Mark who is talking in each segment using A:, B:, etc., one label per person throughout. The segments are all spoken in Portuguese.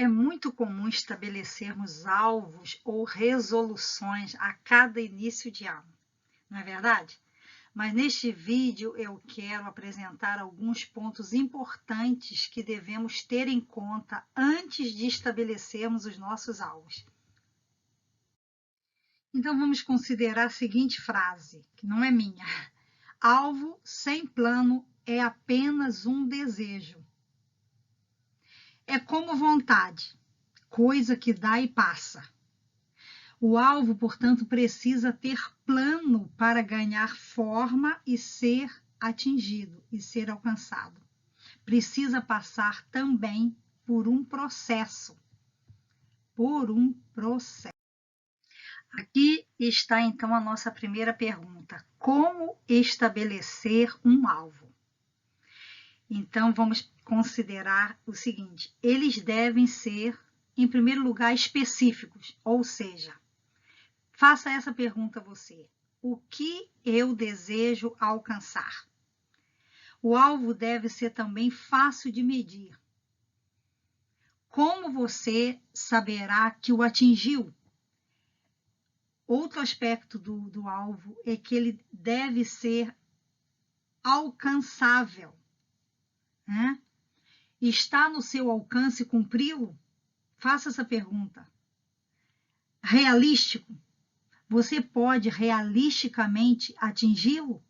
A: É muito comum estabelecermos alvos ou resoluções a cada início de ano, não é verdade? Mas neste vídeo eu quero apresentar alguns pontos importantes que devemos ter em conta antes de estabelecermos os nossos alvos. Então vamos considerar a seguinte frase, que não é minha. Alvo sem plano é apenas um desejo. É como vontade, coisa que dá e passa. O alvo, portanto, precisa ter plano para ganhar forma e ser atingido e ser alcançado. Precisa passar também por um processo. Aqui está então a nossa primeira pergunta: como estabelecer um alvo? Então vamos considerar o seguinte: eles devem ser, em primeiro lugar, específicos, ou seja, faça essa pergunta a você: o que eu desejo alcançar? O alvo deve ser também fácil de medir. Como você saberá que o atingiu? Outro aspecto do alvo é que ele deve ser alcançável, né? Está no seu alcance cumpri-lo? Faça essa pergunta. Realístico? Você pode realisticamente atingi-lo?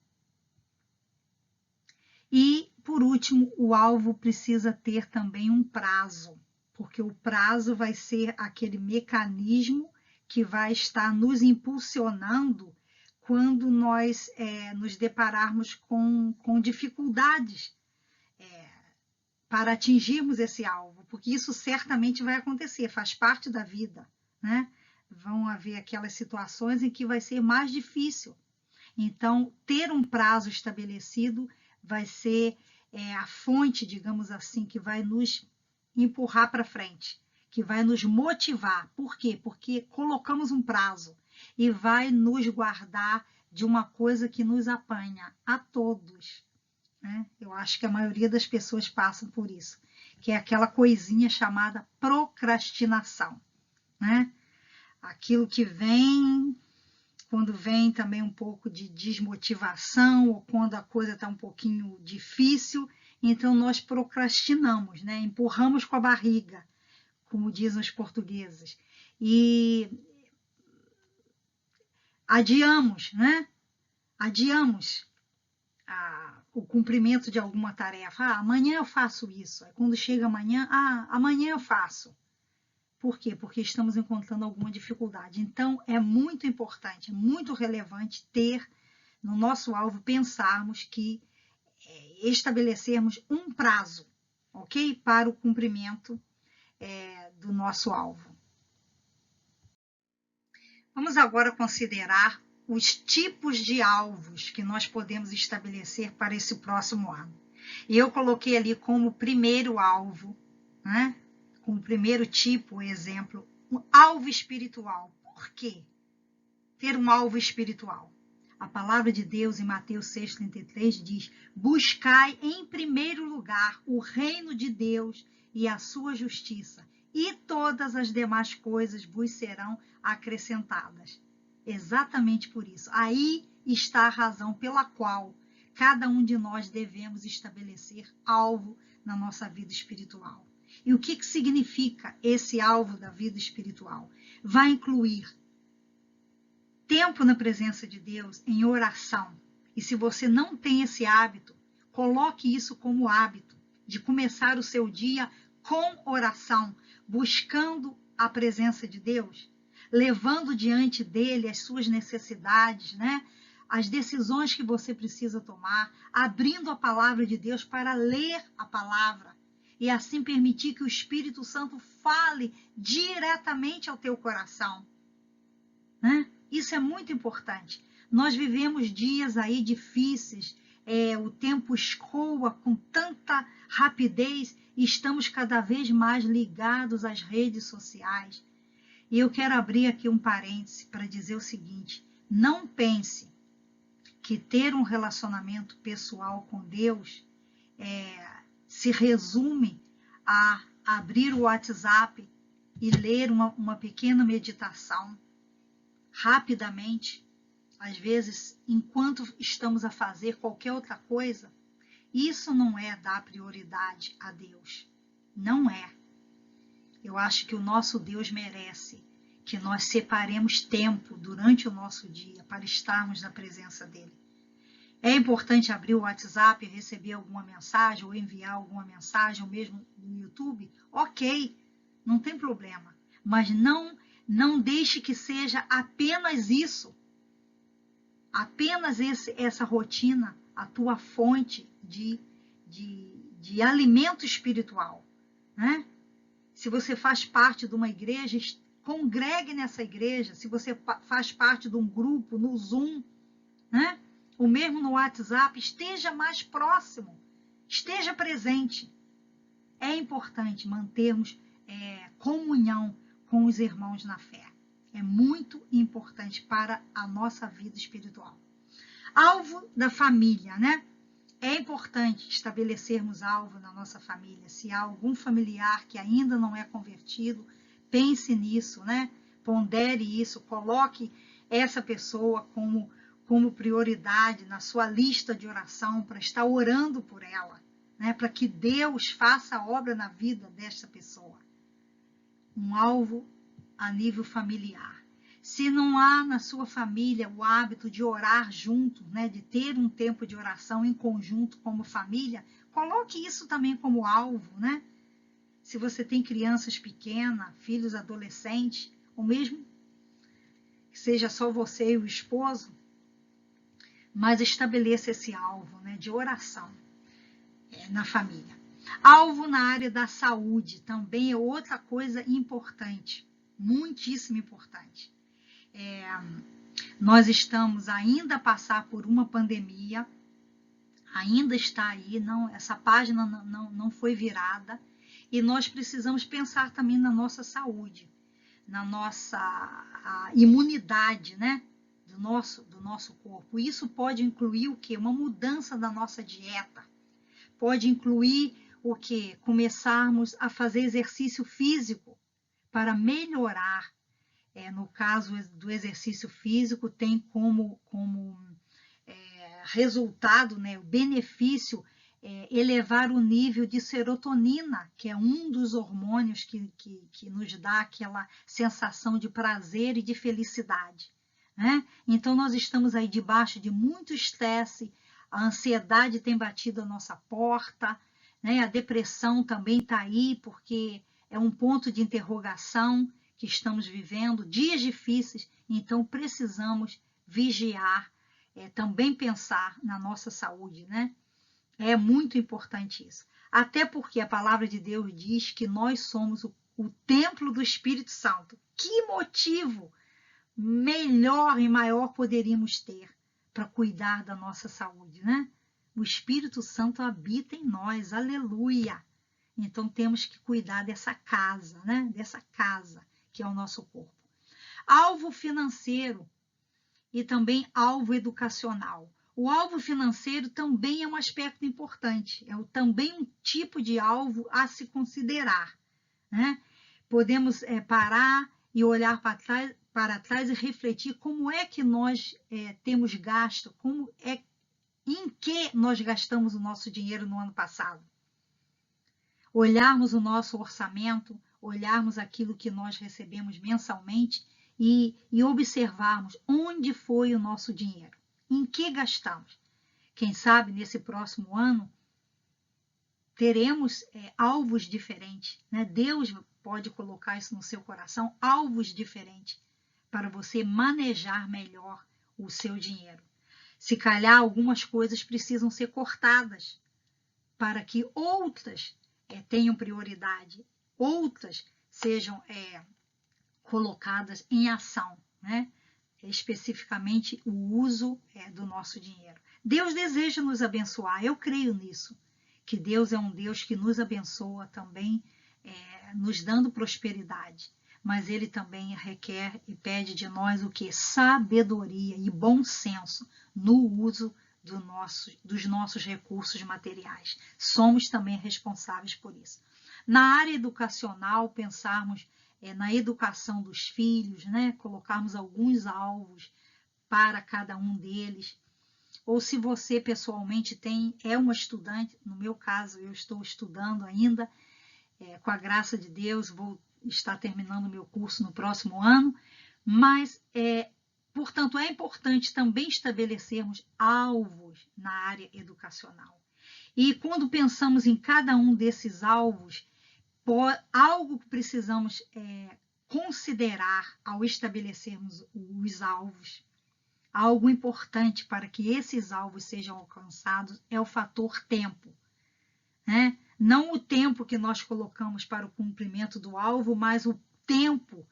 A: E, por último, o alvo precisa ter também um prazo, porque o prazo vai ser aquele mecanismo que vai estar nos impulsionando quando nós nos depararmos com dificuldades para atingirmos esse alvo, porque isso certamente vai acontecer, faz parte da vida, né? Vão haver aquelas situações em que vai ser mais difícil. Então, ter um prazo estabelecido vai ser a fonte, digamos assim, que vai nos empurrar para frente, que vai nos motivar. Por quê? Porque colocamos um prazo e vai nos guardar de uma coisa que nos apanha a todos, né? Eu acho que a maioria das pessoas passam por isso, que é aquela coisinha chamada procrastinação, né? Aquilo que vem, quando vem também um pouco de desmotivação, ou quando a coisa está um pouquinho difícil, então nós procrastinamos, né? Empurramos com a barriga, como dizem os portugueses, e adiamos, né? Adiamos o cumprimento de alguma tarefa. Amanhã eu faço isso. Aí quando chega amanhã, amanhã eu faço. Por quê? Porque estamos encontrando alguma dificuldade. Então, é muito importante, é muito relevante ter no nosso alvo, pensarmos que estabelecermos um prazo, ok? Para o cumprimento do nosso alvo. Vamos agora considerar os tipos de alvos que nós podemos estabelecer para esse próximo ano. E eu coloquei ali como primeiro alvo, né? Como primeiro tipo, exemplo, um alvo espiritual. Por quê? Ter um alvo espiritual. A palavra de Deus em Mateus 6,33 diz: buscai em primeiro lugar o reino de Deus e a sua justiça, e todas as demais coisas vos serão acrescentadas. Exatamente por isso. Aí está a razão pela qual cada um de nós devemos estabelecer alvo na nossa vida espiritual. E o que significa esse alvo da vida espiritual? Vai incluir tempo na presença de Deus, em oração. E se você não tem esse hábito, coloque isso como hábito, de começar o seu dia com oração, buscando a presença de Deus, levando diante dele as suas necessidades, né? As decisões que você precisa tomar, abrindo a palavra de Deus para ler a palavra e assim permitir que o Espírito Santo fale diretamente ao teu coração, né? Isso é muito importante. Nós vivemos dias aí difíceis, o tempo escoa com tanta rapidez e estamos cada vez mais ligados às redes sociais. E eu quero abrir aqui um parêntese para dizer o seguinte: não pense que ter um relacionamento pessoal com Deus se resume a abrir o WhatsApp e ler uma pequena meditação rapidamente, às vezes, enquanto estamos a fazer qualquer outra coisa, isso não é dar prioridade a Deus. Não é. Eu acho que o nosso Deus merece que nós separemos tempo durante o nosso dia para estarmos na presença dele. É importante abrir o WhatsApp e receber alguma mensagem ou enviar alguma mensagem, ou mesmo no YouTube? Ok, não tem problema. Mas não deixe que seja apenas isso. Apenas essa rotina, a tua fonte de alimento espiritual. Né? Se você faz parte de uma igreja, congregue nessa igreja. Se você faz parte de um grupo, no Zoom, né? Ou mesmo no WhatsApp, esteja mais próximo, esteja presente. É importante mantermos comunhão com os irmãos na fé. É muito importante para a nossa vida espiritual. Alvo da família, né? É importante estabelecermos alvo na nossa família. Se há algum familiar que ainda não é convertido, pense nisso, né? Pondere isso, coloque essa pessoa como prioridade na sua lista de oração, para estar orando por ela, né? Para que Deus faça a obra na vida desta pessoa. Um alvo a nível familiar. Se não há na sua família o hábito de orar junto, né? De ter um tempo de oração em conjunto como família, coloque isso também como alvo, né? Se você tem crianças pequenas, filhos adolescentes, ou mesmo que seja só você e o esposo, mas estabeleça esse alvo, né, de oração na família. Alvo na área da saúde também é outra coisa importante, muitíssimo importante. Nós estamos ainda a passar por uma pandemia, ainda está aí, essa página não foi virada, e nós precisamos pensar também na nossa saúde, na nossa imunidade, né? Do nosso corpo. Isso pode incluir o quê? Uma mudança da nossa dieta. Pode incluir o quê? Começarmos a fazer exercício físico para melhorar. No caso do exercício físico, tem como resultado, né, o benefício, elevar o nível de serotonina, que é um dos hormônios que nos dá aquela sensação de prazer e de felicidade. Né? Então, nós estamos aí debaixo de muito estresse, a ansiedade tem batido a nossa porta, né? A depressão também está aí, porque é um ponto de interrogação que estamos vivendo, dias difíceis, então precisamos vigiar, também pensar na nossa saúde, né? É muito importante isso. Até porque a palavra de Deus diz que nós somos o templo do Espírito Santo. Que motivo melhor e maior poderíamos ter para cuidar da nossa saúde, né? O Espírito Santo habita em nós, aleluia! Então temos que cuidar dessa casa, né? Dessa casa que é o nosso corpo. Alvo financeiro e também alvo educacional. O alvo financeiro também é um aspecto importante, também um tipo de alvo a se considerar, né? Podemos parar e olhar para trás e refletir como é que nós temos gasto, em que nós gastamos o nosso dinheiro no ano passado. Olharmos o nosso orçamento, olharmos aquilo que nós recebemos mensalmente e observarmos onde foi o nosso dinheiro, em que gastamos. Quem sabe nesse próximo ano teremos alvos diferentes, né? Deus pode colocar isso no seu coração, alvos diferentes, para você manejar melhor o seu dinheiro. Se calhar algumas coisas precisam ser cortadas para que outras tenham prioridade, outras sejam colocadas em ação, né? Especificamente o uso do nosso dinheiro. Deus deseja nos abençoar, eu creio nisso, que Deus é um Deus que nos abençoa também, nos dando prosperidade, mas Ele também requer e pede de nós o que? Sabedoria e bom senso no uso dos nossos recursos materiais. Somos também responsáveis por isso. Na área educacional, pensarmos na educação dos filhos, né? Colocarmos alguns alvos para cada um deles. Ou se você pessoalmente é uma estudante, no meu caso eu estou estudando ainda, com a graça de Deus, vou estar terminando meu curso no próximo ano, mas, portanto, é importante também estabelecermos alvos na área educacional. E quando pensamos em cada um desses alvos, algo que precisamos considerar ao estabelecermos os alvos, algo importante para que esses alvos sejam alcançados é o fator tempo, né? Não o tempo que nós colocamos para o cumprimento do alvo, mas o tempo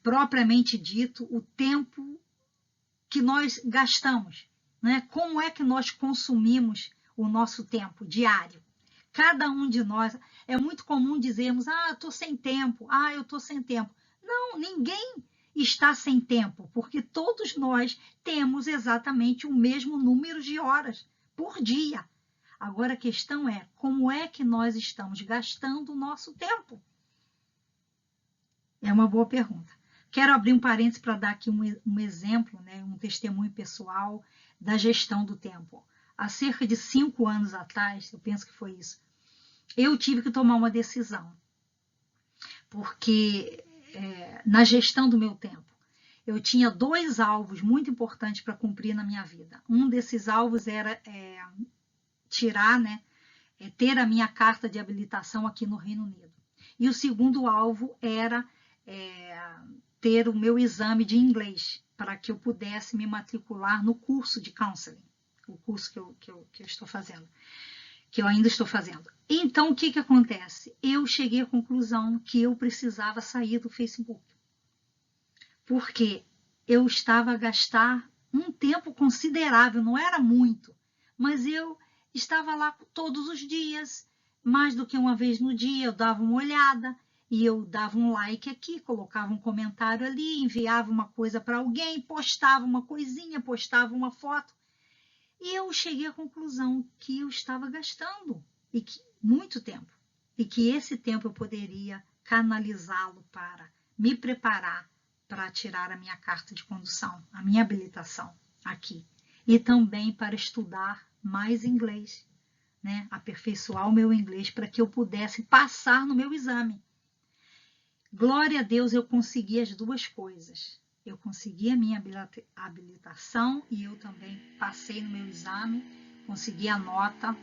A: propriamente dito, o tempo que nós gastamos, né? Como é que nós consumimos o nosso tempo diário? Cada um de nós, é muito comum dizermos, eu estou sem tempo, eu estou sem tempo. Não, ninguém está sem tempo, porque todos nós temos exatamente o mesmo número de horas por dia. Agora a questão é, como é que nós estamos gastando o nosso tempo? É uma boa pergunta. Quero abrir um parênteses para dar aqui um exemplo, né, um testemunho pessoal da gestão do tempo. Há cerca de 5 anos atrás, eu penso que foi isso, eu tive que tomar uma decisão, porque na gestão do meu tempo, eu tinha 2 alvos muito importantes para cumprir na minha vida. Um desses alvos era tirar, né, ter a minha carta de habilitação aqui no Reino Unido. E o segundo alvo era ter o meu exame de inglês, para que eu pudesse me matricular no curso de counseling, o curso que eu estou fazendo, que eu ainda estou fazendo. Então, o que acontece? Eu cheguei à conclusão que eu precisava sair do Facebook, porque eu estava a gastar um tempo considerável, não era muito, mas eu estava lá todos os dias, mais do que uma vez no dia, eu dava uma olhada, e eu dava um like aqui, colocava um comentário ali, enviava uma coisa para alguém, postava uma coisinha, postava uma foto. E eu cheguei à conclusão que eu estava gastando muito tempo. E que esse tempo eu poderia canalizá-lo para me preparar para tirar a minha carta de condução, a minha habilitação aqui. E também para estudar mais inglês, né? Aperfeiçoar o meu inglês para que eu pudesse passar no meu exame. Glória a Deus, eu consegui as 2 coisas. Eu consegui a minha habilitação e eu também passei no meu exame, consegui a nota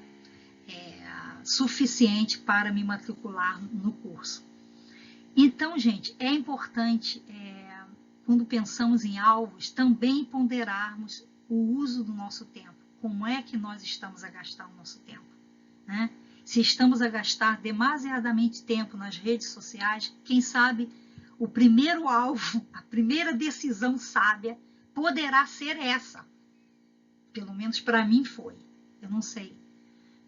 A: suficiente para me matricular no curso. Então, gente, é importante, quando pensamos em alvos, também ponderarmos o uso do nosso tempo. Como é que nós estamos a gastar o nosso tempo, né? Se estamos a gastar demasiadamente tempo nas redes sociais, quem sabe o primeiro alvo, a primeira decisão sábia poderá ser essa. Pelo menos para mim foi. Eu não sei,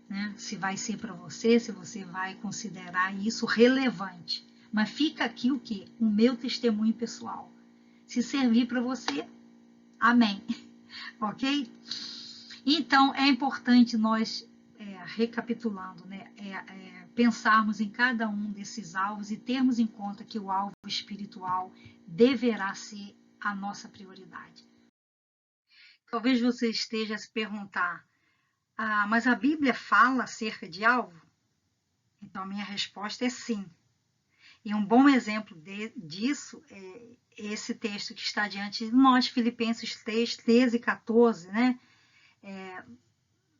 A: né, se vai ser para você, se você vai considerar isso relevante. Mas fica aqui o quê? O meu testemunho pessoal. Se servir para você, amém. Ok? Então, é importante nós, recapitulando, né, pensarmos em cada um desses alvos e termos em conta que o alvo espiritual deverá ser a nossa prioridade. Talvez você esteja a se perguntar, mas a Bíblia fala acerca de alvo? Então, a minha resposta é sim. E um bom exemplo disso é esse texto que está diante de nós, Filipenses 3, 13 e 14, né?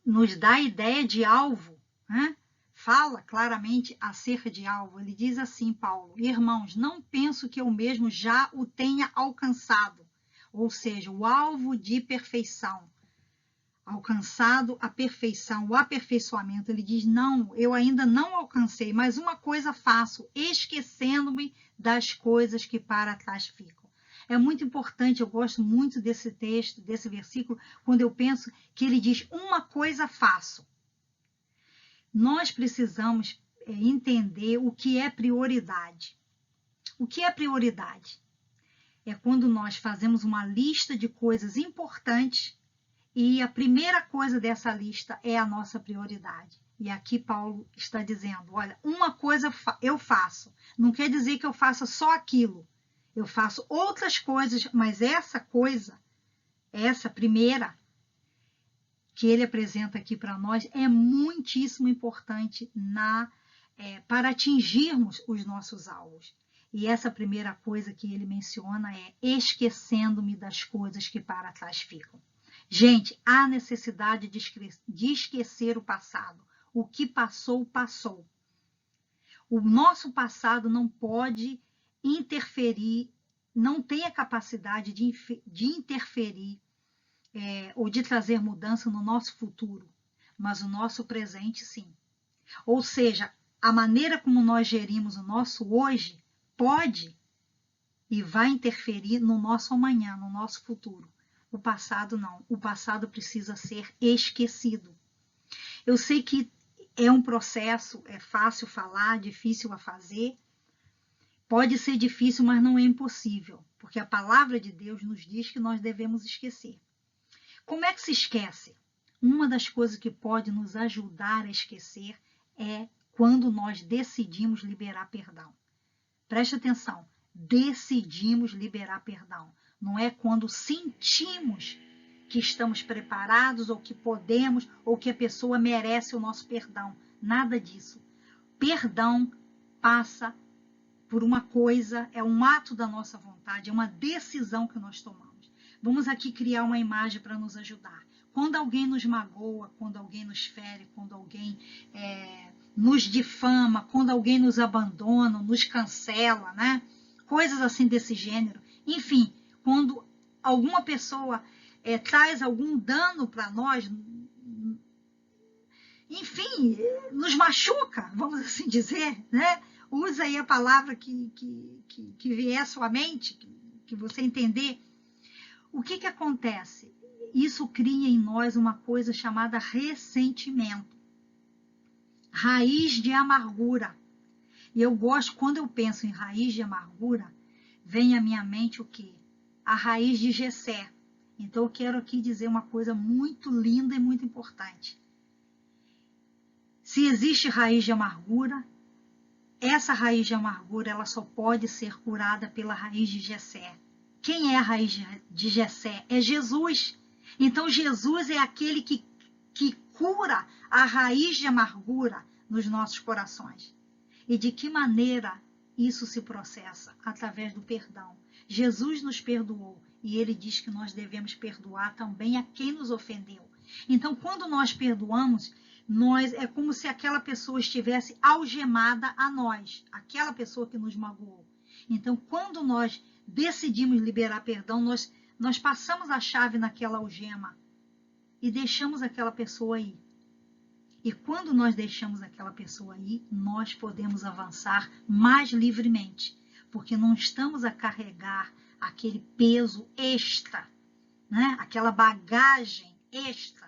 A: Nos dá a ideia de alvo, né? Fala claramente acerca de alvo. Ele diz assim, Paulo: irmãos, não penso que eu mesmo já o tenha alcançado, ou seja, o alvo de perfeição. Alcançado a perfeição, o aperfeiçoamento. Ele diz, não, eu ainda não alcancei, mas uma coisa faço, esquecendo-me das coisas que para trás ficam. É muito importante, eu gosto muito desse texto, desse versículo, quando eu penso que ele diz, uma coisa faço. Nós precisamos entender o que é prioridade. O que é prioridade? É quando nós fazemos uma lista de coisas importantes e a primeira coisa dessa lista é a nossa prioridade. E aqui Paulo está dizendo, olha, uma coisa eu faço, não quer dizer que eu faça só aquilo, eu faço outras coisas, mas essa coisa, essa primeira que ele apresenta aqui para nós é muitíssimo importante para atingirmos os nossos alvos. E essa primeira coisa que ele menciona é esquecendo-me das coisas que para trás ficam. Gente, há necessidade de esquecer o passado. O que passou, passou. O nosso passado não pode interferir, não tem a capacidade de interferir ou de trazer mudança no nosso futuro, mas o nosso presente sim. Ou seja, a maneira como nós gerimos o nosso hoje pode e vai interferir no nosso amanhã, no nosso futuro. O passado não. O passado precisa ser esquecido. Eu sei que é um processo, é fácil falar, difícil a fazer. Pode ser difícil, mas não é impossível, porque a palavra de Deus nos diz que nós devemos esquecer. Como é que se esquece? Uma das coisas que pode nos ajudar a esquecer é quando nós decidimos liberar perdão. Preste atenção, decidimos liberar perdão. Não é quando sentimos que estamos preparados ou que podemos ou que a pessoa merece o nosso perdão. Nada disso. Perdão passa por uma coisa, é um ato da nossa vontade, é uma decisão que nós tomamos. Vamos aqui criar uma imagem para nos ajudar. Quando alguém nos magoa, quando alguém nos fere, quando alguém nos difama, quando alguém nos abandona, nos cancela, né? Coisas assim desse gênero. Enfim, quando alguma pessoa traz algum dano para nós, enfim, nos machuca, vamos assim dizer, né? Usa aí a palavra que vier à sua mente, que você entender. O que acontece? Isso cria em nós uma coisa chamada ressentimento. Raiz de amargura. E eu gosto, quando eu penso em raiz de amargura, vem à minha mente o quê? A raiz de Jessé. Então eu quero aqui dizer uma coisa muito linda e muito importante. Se existe raiz de amargura, essa raiz de amargura ela só pode ser curada pela raiz de Jessé. Quem é a raiz de Jessé? É Jesus. Então Jesus é aquele que cura a raiz de amargura nos nossos corações. E de que maneira isso se processa? Através do perdão. Jesus nos perdoou e ele diz que nós devemos perdoar também a quem nos ofendeu. Então, quando nós perdoamos, é como se aquela pessoa estivesse algemada a nós, aquela pessoa que nos magoou. Então, quando nós decidimos liberar perdão, nós passamos a chave naquela algema e deixamos aquela pessoa ir. E quando nós deixamos aquela pessoa ir, nós podemos avançar mais livremente, porque não estamos a carregar aquele peso extra, né? Aquela bagagem extra.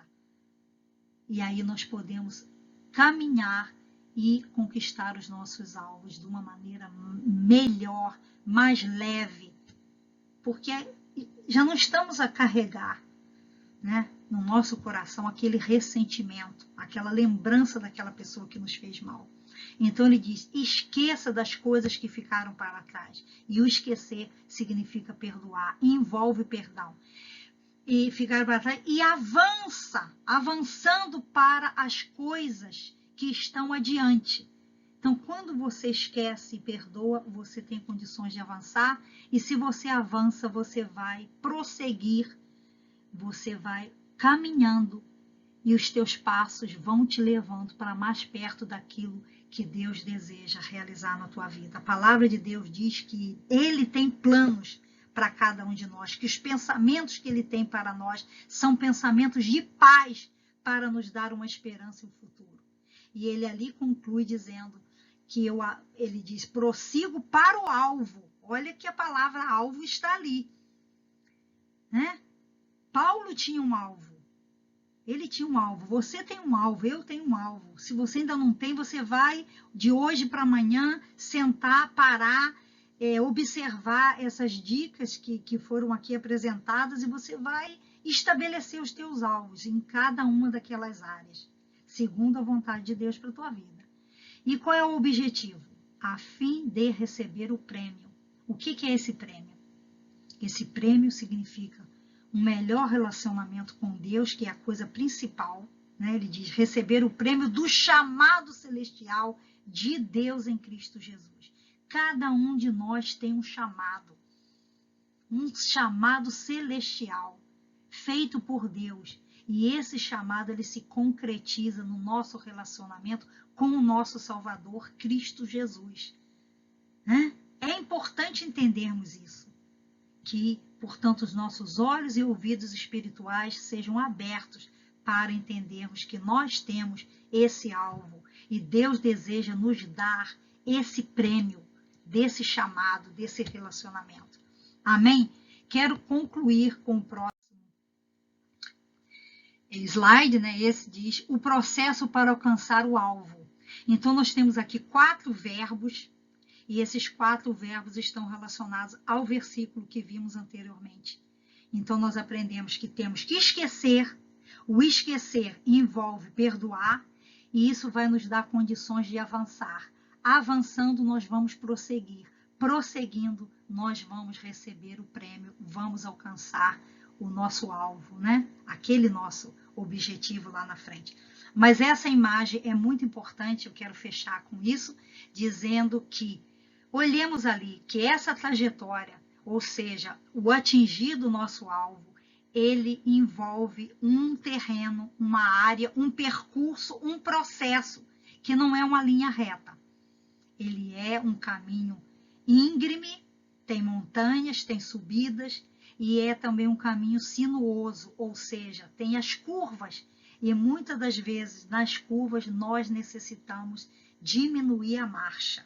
A: E aí nós podemos caminhar e conquistar os nossos alvos de uma maneira melhor, mais leve, porque já não estamos a carregar, né, no nosso coração aquele ressentimento, aquela lembrança daquela pessoa que nos fez mal. Então ele diz, esqueça das coisas que ficaram para trás. E o esquecer significa perdoar, envolve perdão. E ficar para trás e avançando para as coisas que estão adiante. Então, quando você esquece e perdoa, você tem condições de avançar. E se você avança, você vai prosseguir, você vai caminhando e os teus passos vão te levando para mais perto daquilo que Deus deseja realizar na tua vida. A palavra de Deus diz que Ele tem planos para cada um de nós, que os pensamentos que Ele tem para nós são pensamentos de paz para nos dar uma esperança e um futuro. E Ele ali conclui dizendo que ele diz, prossigo para o alvo. Olha que a palavra alvo está ali, né? Paulo tinha um alvo. Ele tinha um alvo. Você tem um alvo, eu tenho um alvo. Se você ainda não tem, você vai de hoje para amanhã sentar, parar, observar essas dicas que foram aqui apresentadas e você vai estabelecer os teus alvos em cada uma daquelas áreas. segundo a vontade de Deus para a tua vida. E qual é o objetivo? A fim de receber o prêmio. O que é esse prêmio? Esse prêmio significa um melhor relacionamento com Deus, que é a coisa principal, né? Ele diz, receber o prêmio do chamado celestial de Deus em Cristo Jesus. Cada um de nós tem um chamado celestial, feito por Deus. E esse chamado, ele se concretiza no nosso relacionamento com o nosso Salvador, Cristo Jesus. Né? É importante entendermos isso. Que, portanto, os nossos olhos e ouvidos espirituais sejam abertos para entendermos que nós temos esse alvo. E Deus deseja nos dar esse prêmio, desse chamado, desse relacionamento. Amém? Quero concluir com o próximo slide, né? Esse diz o processo para alcançar o alvo. Então, nós temos aqui 4 verbos, e esses 4 verbos estão relacionados ao versículo que vimos anteriormente. Então, nós aprendemos que temos que esquecer. O esquecer envolve perdoar, e isso vai nos dar condições de avançar. Avançando, nós vamos prosseguir. Prosseguindo, nós vamos receber o prêmio, vamos alcançar o nosso alvo, né? Aquele nosso objetivo lá na frente. Mas essa imagem é muito importante, eu quero fechar com isso, dizendo que olhemos ali que essa trajetória, ou seja, o atingir do nosso alvo, ele envolve um terreno, uma área, um percurso, um processo, que não é uma linha reta. Ele é um caminho íngreme, tem montanhas, tem subidas, e é também um caminho sinuoso, ou seja, tem as curvas, e muitas das vezes nas curvas nós necessitamos diminuir a marcha.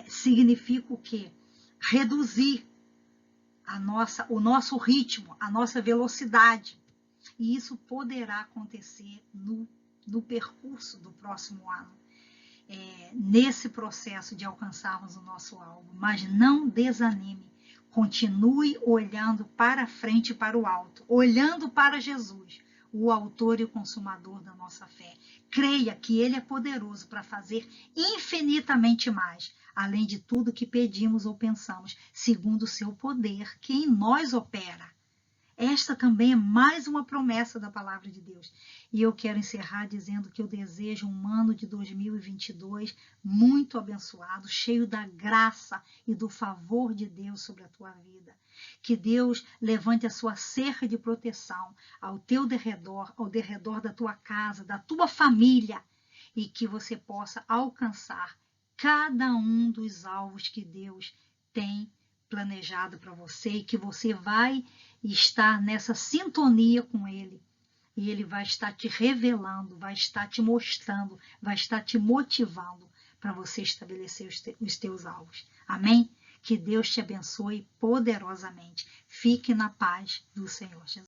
A: Significa o quê? Reduzir o nosso ritmo, a nossa velocidade. E isso poderá acontecer no percurso do próximo ano, nesse processo de alcançarmos o nosso alvo. Mas não desanime. Continue olhando para frente e para o alto, olhando para Jesus, o autor e o consumador da nossa fé. Creia que Ele é poderoso para fazer infinitamente mais, além de tudo que pedimos ou pensamos, segundo o seu poder que em nós opera. Esta também é mais uma promessa da palavra de Deus. E eu quero encerrar dizendo que eu desejo um ano de 2022 muito abençoado, cheio da graça e do favor de Deus sobre a tua vida. Que Deus levante a sua cerca de proteção ao teu derredor, ao derredor da tua casa, da tua família, e que você possa alcançar cada um dos alvos que Deus tem planejado para você, e que você vai estar nessa sintonia com Ele. E Ele vai estar te revelando, vai estar te mostrando, vai estar te motivando para você estabelecer os teus alvos. Amém? Que Deus te abençoe poderosamente. Fique na paz do Senhor Jesus.